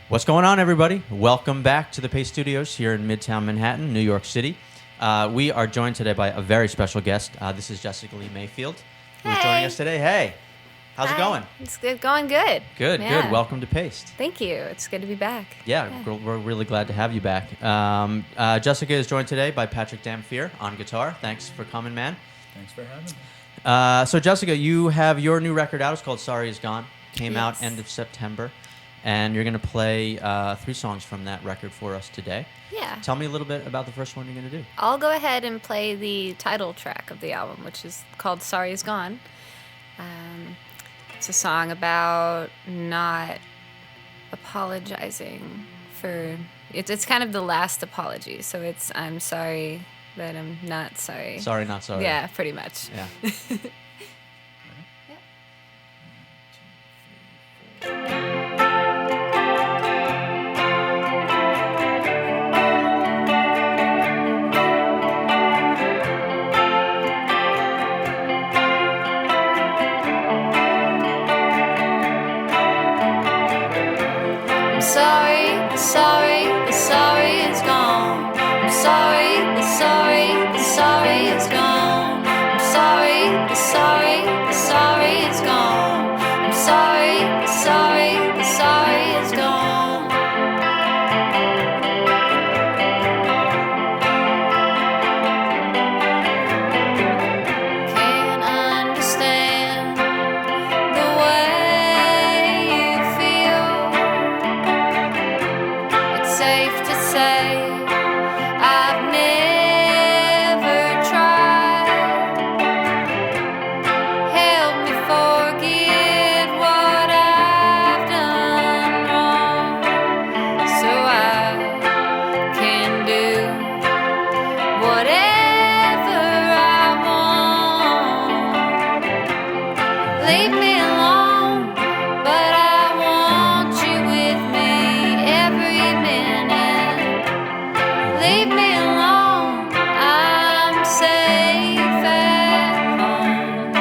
What's going on, everybody? Welcome back to the Pace Studios here in Midtown Manhattan, New York City. We are joined today by a very special guest. This is Jessica Lee Mayfield, who's joining us today. Hey, how's it going? It's good. Going good. Good, Yeah. good. Welcome to Paste. Thank you. It's good to be back. Yeah. We're really glad to have you back. Jessica is joined today by Patrick Dampier on guitar. Thanks for coming, man. Thanks for having me. So, Jessica, you have your new record out. It's called Sorry Is Gone. Came out Yes. end of September. And you're going to play 3 songs from that record for us today. Yeah. Tell me a little bit about the first one you're going to do. I'll go ahead and play the title track of the album, which is called Sorry Is Gone. It's a song about not apologizing for... It's kind of the last apology. So it's I'm sorry that I'm not sorry. Sorry, not sorry. Yeah, pretty much. Yeah. The sorry is gone. I'm sorry, the sorry is gone. I'm sorry, the sorry is gone. I'm sorry, the sorry is gone. Can't understand the way you feel. Safe to say I've never tried. Help me forget what I've done wrong, so I can do whatever I want. Leave me alone, but I want you with me every minute. Leave me alone, I'm safe at home.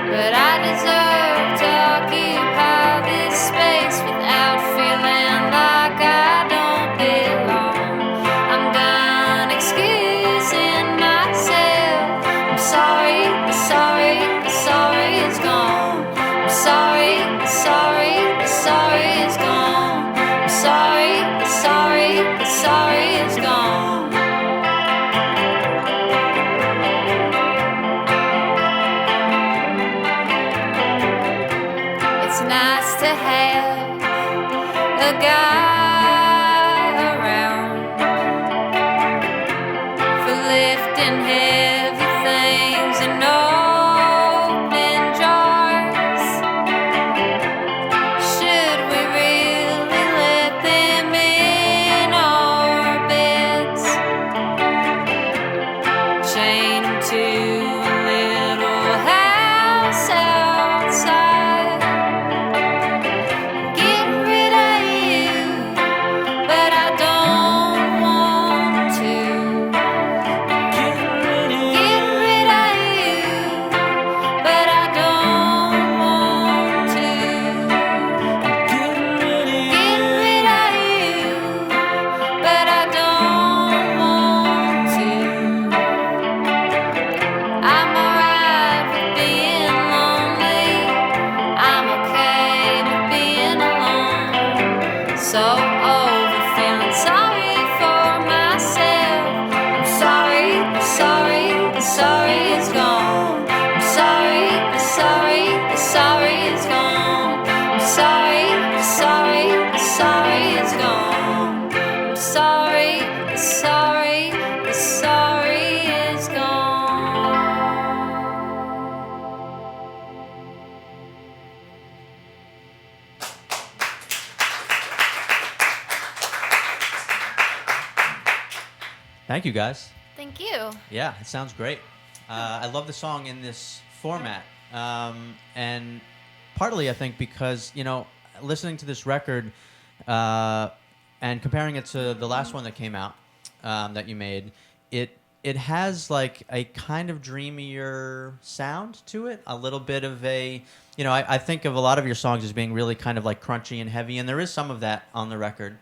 But I deserve to occupy this space without feeling like I don't belong. I'm done excusing myself. I'm sorry, the sorry is gone. I'm sorry, the sorry is gone. I'm sorry, the sorry is gone. It's nice to have a guy around for lifting heavy things and opening jars. Should we really let them in our beds? Chain 'em to a little house outside. Get rid of you, but I don't want to. Get rid of you, but I don't want to. Get rid of you, but I don't want to. I'm alright with being lonely. I'm okay with being alone. So over feeling sorry for myself. I'm sorry, the sorry is gone. I'm sorry, the sorry is gone. I'm sorry, the sorry is gone. I'm sorry, the sorry is gone. Thank you, guys. Thank you. Yeah, it sounds great. I love the song in this format. And partly, I think, because, listening to this record and comparing it to the last one that came out that you made, it it has like a kind of dreamier sound to it, a little bit of a, I think of a lot of your songs as being really kind of like crunchy and heavy, and there is some of that on the record.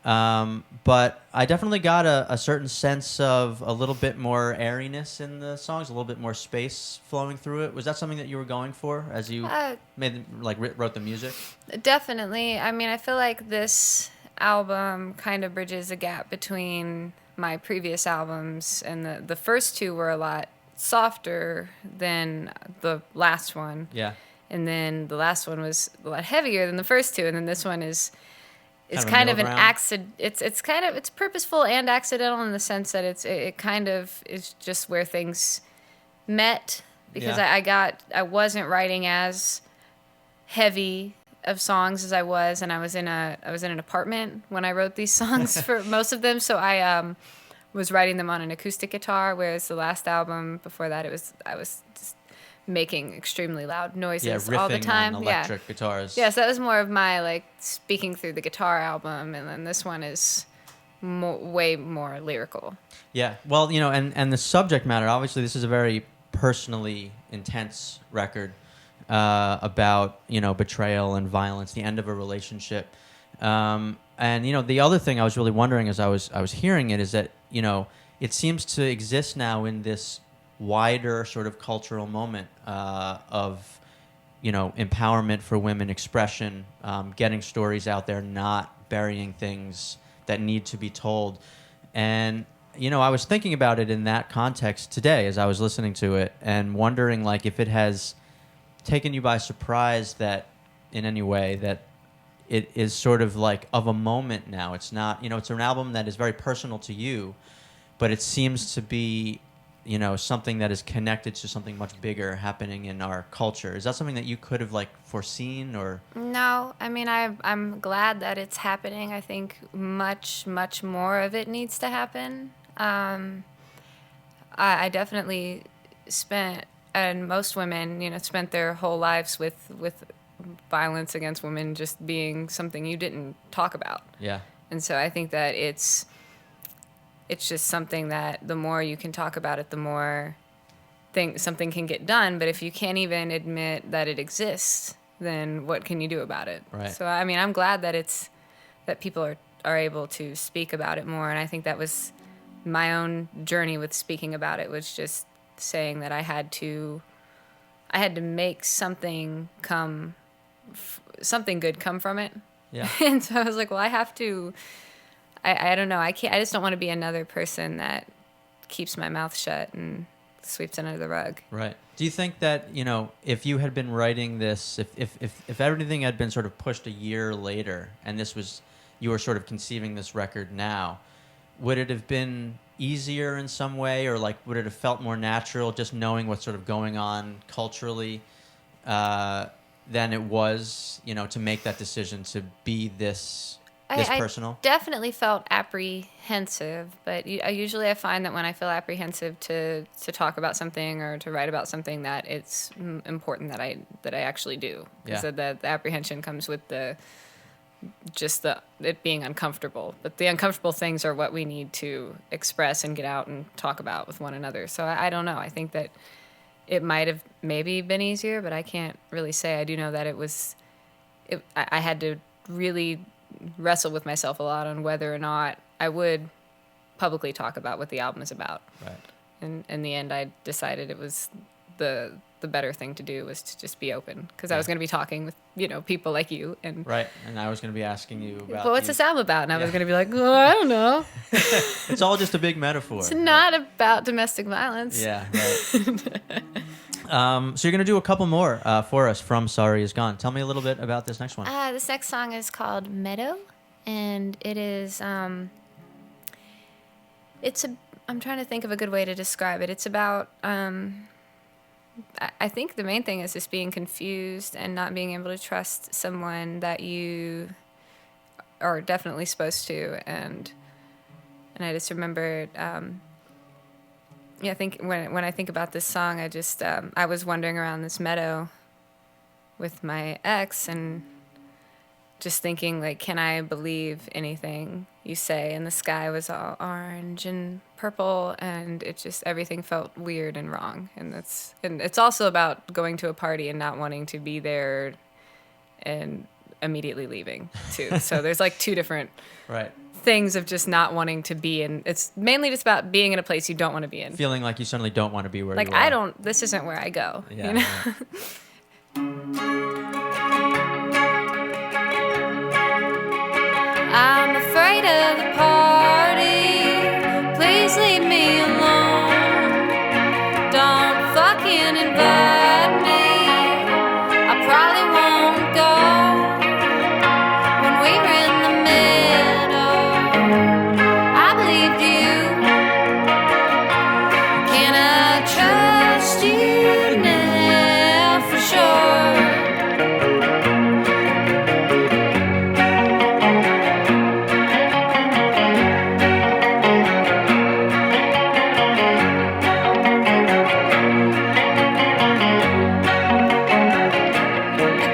But I definitely got a certain sense of a little bit more airiness in the songs, a little bit more space flowing through it. Was that something that you were going for as you wrote the music? Definitely. I mean, I feel like this album kind of bridges a gap between my previous albums, and the first two were a lot softer than the last one. Yeah. And then the last one was a lot heavier than the first two, and then this one is Kind of an middle ground? accident. It's purposeful and accidental in the sense that it kind of is just where things met, because Yeah. I wasn't writing as heavy of songs as I was, and I was in an apartment when I wrote these songs for most of them, so I was writing them on an acoustic guitar, whereas the last album before that I was just making extremely loud noises all the Riffing time. on electric guitars. Yeah, so that was more of my like speaking through the guitar album, and then this one is way more lyrical. Yeah. Well, and the subject matter, obviously, this is a very personally intense record about, betrayal and violence, the end of a relationship. And, the other thing I was really wondering as I was hearing it is that, it seems to exist now in this wider sort of cultural moment of, empowerment for women, expression, getting stories out there, not burying things that need to be told. And, I was thinking about it in that context today as I was listening to it and wondering, like, if it has taken you by surprise that in any way that it is sort of like of a moment now. It's not, it's an album that is very personal to you, but it seems to be, something that is connected to something much bigger happening in our culture. Is that something that you could have like foreseen or? No, I mean I'm glad that it's happening. I think much more of it needs to happen. I definitely spent, and most women, spent their whole lives with violence against women just being something you didn't talk about. Yeah. And so I think that it's just something that the more you can talk about it, the more something can get done. But if you can't even admit that it exists, then what can you do about it? Right. So I mean, I'm glad that that people are able to speak about it more, and I think that was my own journey with speaking about it, was just saying that I had to make something something good come from it. Yeah. And so I was like, well, I have to. I don't know. I can't. I just don't want to be another person that keeps my mouth shut and sweeps it under the rug. Right. Do you think that, if you had been writing this, if everything had been sort of pushed a year later and you were sort of conceiving this record now, would it have been easier in some way, or like would it have felt more natural just knowing what's sort of going on culturally than it was, to make that decision to be this personal? I definitely felt apprehensive, but usually I find that when I feel apprehensive to talk about something or to write about something, that it's important that I actually do. Because the apprehension comes with it being uncomfortable. But the uncomfortable things are what we need to express and get out and talk about with one another. So I don't know. I think that it might have maybe been easier, but I can't really say. I do know that I had to really wrestle with myself a lot on whether or not I would publicly talk about what the album is about. Right. And in the end, I decided it was the better thing to do was to just be open, because I was going to be talking with people like you, and right. And I was going to be asking you about. Well, what's this album about? And I was going to be like, oh, I don't know. It's all just a big metaphor. It's not about domestic violence. Yeah. Right. So you're going to do a couple more for us from Sorry Is Gone. Tell me a little bit about this next one. This next song is called Meadow, and it is, I'm trying to think of a good way to describe it. It's about, I think the main thing is just being confused and not being able to trust someone that you are definitely supposed to, and I just remembered, I think when I think about this song, I just I was wandering around this meadow with my ex, and just thinking, like, can I believe anything you say? And the sky was all orange and purple, and it just, everything felt weird and wrong. And it's also about going to a party and not wanting to be there and immediately leaving too. So there's like two different Right. things of just not wanting to be in. It's mainly just about being in a place you don't want to be in. Feeling like you suddenly don't want to be where Like, you are. this isn't where I go. Yeah. You know? Yeah. I'm afraid of the party. Please leave me alone. Don't fucking invite me. I probably won't go. When we were in the middle, I believed you. Can I trust you now for sure?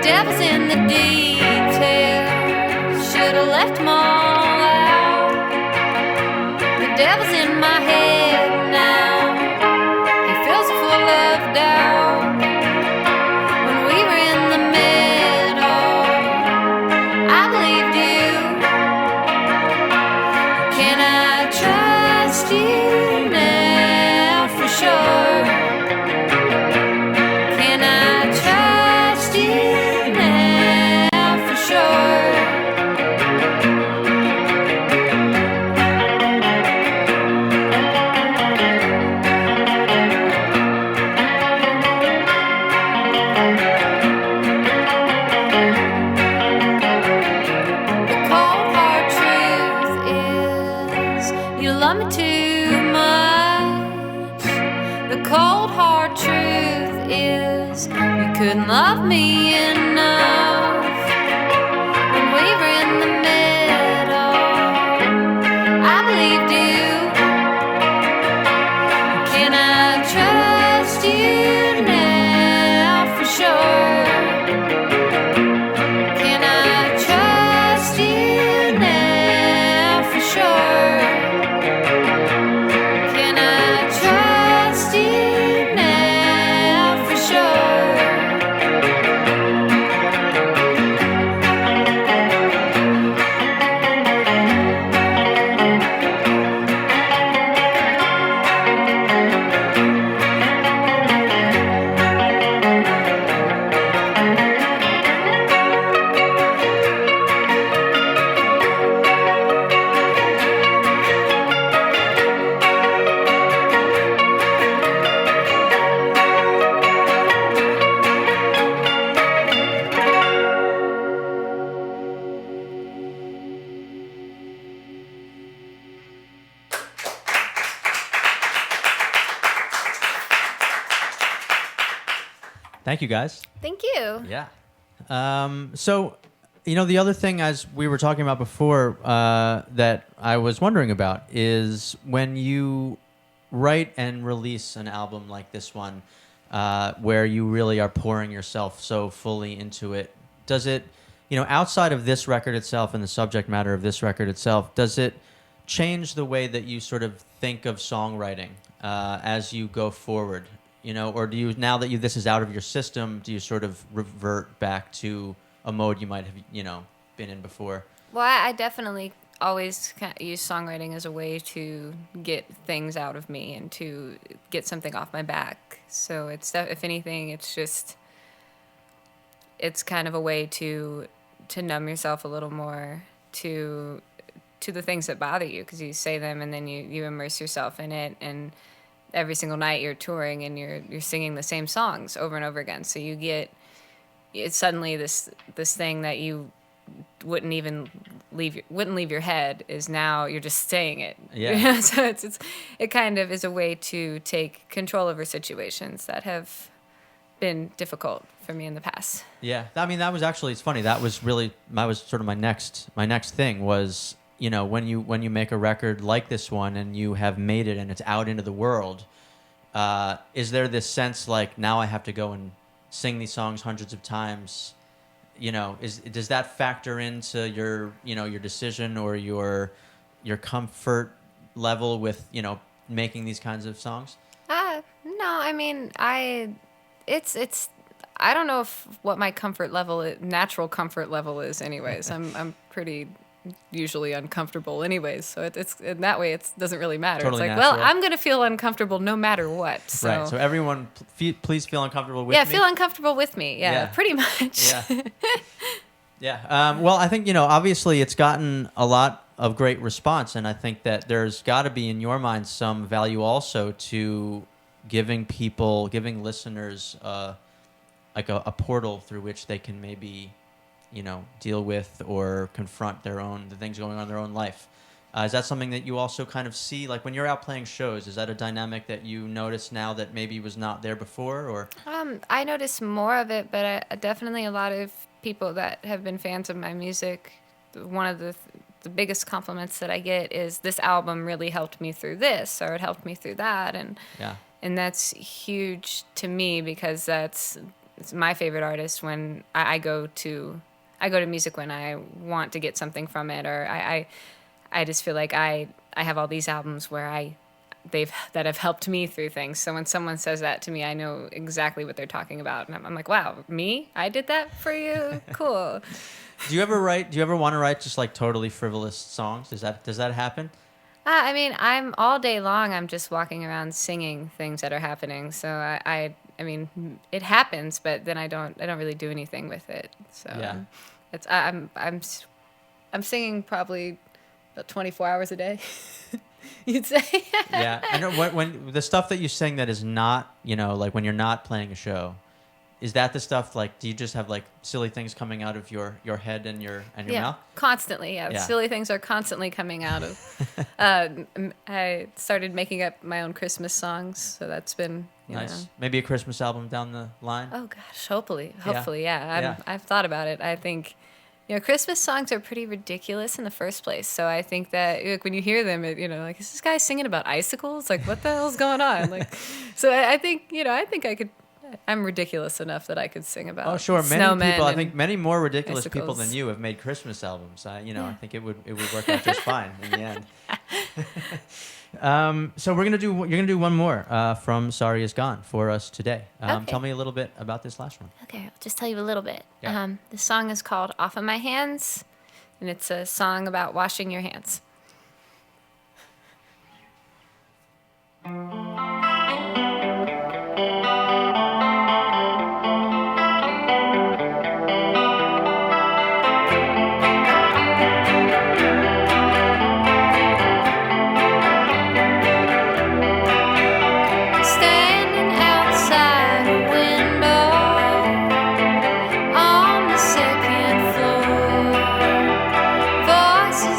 Devil's in the details. Should've left them all out. The devil's in my head now. He fills it full of doubt. When we were in the middle, I believed you. Can I trust you now for sure? Can I trust you now for sure? The cold hard truth is you love me too much. The cold hard truth is you couldn't love me enough. When we were in the middle, I believed you. Can I trust you now for sure? Can I trust you now for sure? Can I trust you now for sure? Thank you, guys. Thank you. Yeah. So, the other thing, as we were talking about before, that I was wondering about is when you write and release an album like this one, where you really are pouring yourself so fully into it, does it, outside of this record itself and the subject matter of this record itself, does it change the way that you sort of think of songwriting as you go forward? Or do you, now that this is out of your system, do you sort of revert back to a mode you might have, been in before? Well, I definitely always use songwriting as a way to get things out of me and to get something off my back. So it's, if anything, it's kind of a way to numb yourself a little more to the things that bother you, because you say them and then you immerse yourself in it, and every single night you're touring and you're singing the same songs over and over again. So you get, it's suddenly this thing that you wouldn't leave your head is now you're just saying it. Yeah. So it kind of is a way to take control over situations that have been difficult for me in the past. Yeah. I mean, that was actually, it's funny. That was sort of my next thing was, when you make a record like this one and you have made it and it's out into the world, is there this sense like, now I have to go and sing these songs hundreds of times, does that factor into your your decision or your comfort level with making these kinds of songs? No, I mean, it's I don't know what my natural comfort level is anyways. I'm pretty usually uncomfortable anyways, so it's in that way it doesn't really matter. Totally it's like, natural. well, I'm going to feel uncomfortable no matter what. So. Right. So everyone please feel uncomfortable with me. Yeah, feel uncomfortable with me. Yeah. Pretty much. Yeah. Yeah. Well, I think, obviously it's gotten a lot of great response, and I think that there's got to be in your mind some value also to giving listeners like a portal through which they can maybe, deal with or confront the things going on in their own life. Is that something that you also kind of see, like when you're out playing shows? Is that a dynamic that you notice now that maybe was not there before, or? I notice more of it, but definitely a lot of people that have been fans of my music. One of the biggest compliments that I get is, this album really helped me through this, or it helped me through that, and that's huge to me, because it's my favorite artist. When I go to music when I want to get something from it, or I just feel like I have all these albums where that have helped me through things. So when someone says that to me, I know exactly what they're talking about, and I'm like, wow, me? I did that for you? Cool. Do you ever want to write just like totally frivolous songs? Does that happen? I mean, I'm all day long, I'm just walking around singing things that are happening. So I mean, it happens, but then I don't really do anything with it. So yeah. I'm singing probably about 24 hours a day. You'd say. Yeah, I know when the stuff that you sing that is not, like when you're not playing a show, is that the stuff, like, do you just have like silly things coming out of your head and your mouth? Constantly. Yeah, silly things are constantly coming out of. I started making up my own Christmas songs, so that's been nice. Maybe a Christmas album down the line. Oh gosh, hopefully, yeah. I've thought about it. I think. Christmas songs are pretty ridiculous in the first place. So I think that when you hear them, like, is this guy singing about icicles? Like, what the hell's going on? Like, so I think, I could. I'm ridiculous enough that I could sing about. Oh, sure. Many people, I think, many more ridiculous icicles. people than you have made Christmas albums. I think it would work out just fine in the end. So you're gonna do one more from Sorry Is Gone for us today. Okay. Tell me a little bit about this last one. Okay, I'll just tell you a little bit. Yeah. The song is called Off of My Hands, and it's a song about washing your hands.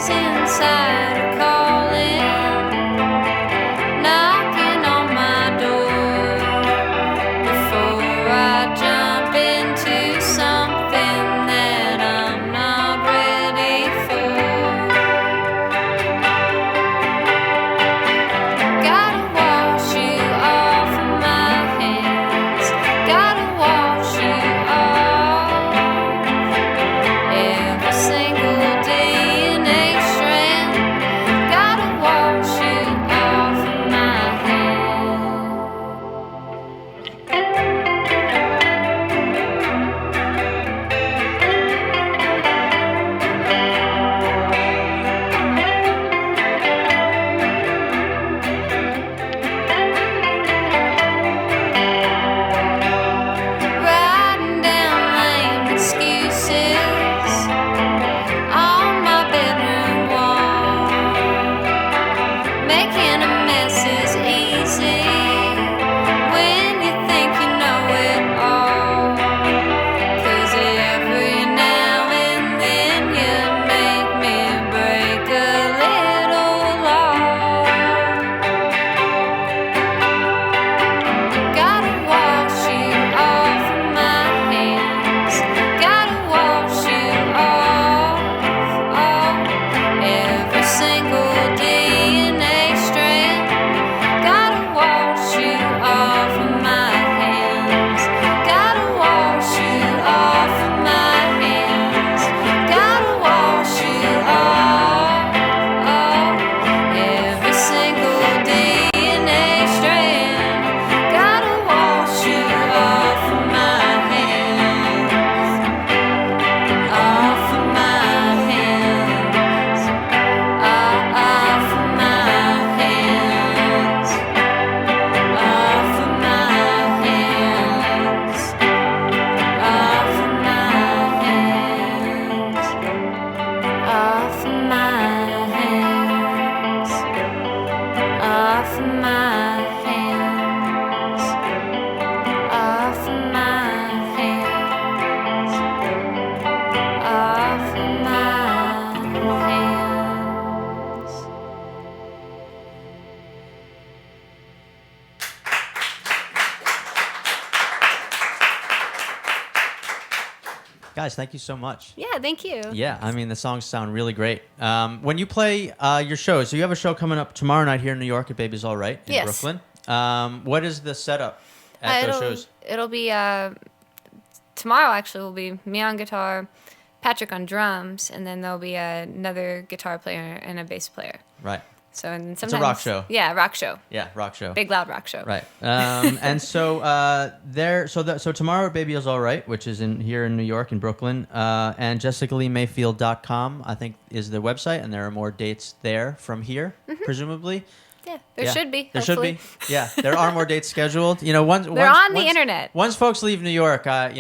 Inside are calling, knocking Guys, thank you so much. Yeah, thank you. Yeah, I mean, the songs sound really great. When you play your shows, so you have a show coming up tomorrow night here in New York at Baby's All Right in Yes. Brooklyn. What is the setup at those shows? It'll be tomorrow. Actually, will be me on guitar, Patrick on drums, and then there'll be another guitar player and a bass player. Right. So and sometimes It's a rock show. Yeah, rock show. Yeah, rock show. Big loud rock show. Right. And so so tomorrow at Baby Is All Right, which is here in New York in Brooklyn, and JessicaLeeMayfield.com I think is the website, and there are more dates there from here, presumably. Yeah, there should be. There hopefully. should be. Yeah, there are more dates scheduled. You know, once the internet. Once folks leave New York, I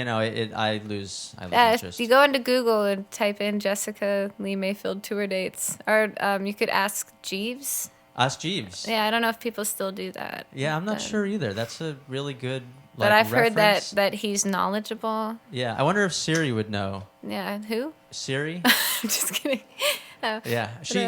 lose interest. If you go into Google and type in Jessica Lee Mayfield tour dates, or you could ask Jeeves. Ask Jeeves. Yeah, I don't know if people still do that. Yeah, I'm not sure either. That's a really good. But I've reference. heard that he's knowledgeable. Yeah, I wonder if Siri would know. Yeah, who? Siri. I'm just kidding. Yeah, she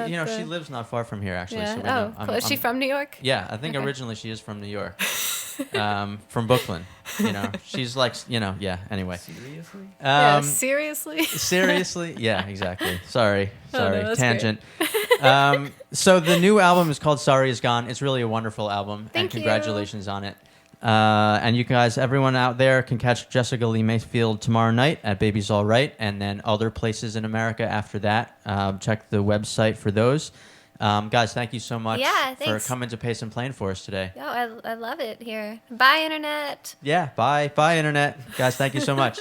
lives not far from here actually. Yeah. So we know. Cool. Is she from New York? Yeah, I think originally she is from New York, from Brooklyn. You know, she's like, yeah. Anyway. Seriously? Seriously? Seriously? Yeah, exactly. Sorry, that's tangent. So the new album is called Sorry Is Gone. It's really a wonderful album, and Thank you. congratulations on it. And you guys, everyone out there can catch Jessica Lee Mayfield tomorrow night at Baby's All Right, and then other places in America after that. Check the website for those. Guys, thank you so much for coming to Pace and playing for us today. I love it here. Bye, Internet. Yeah, bye, Internet. Guys, thank you so much.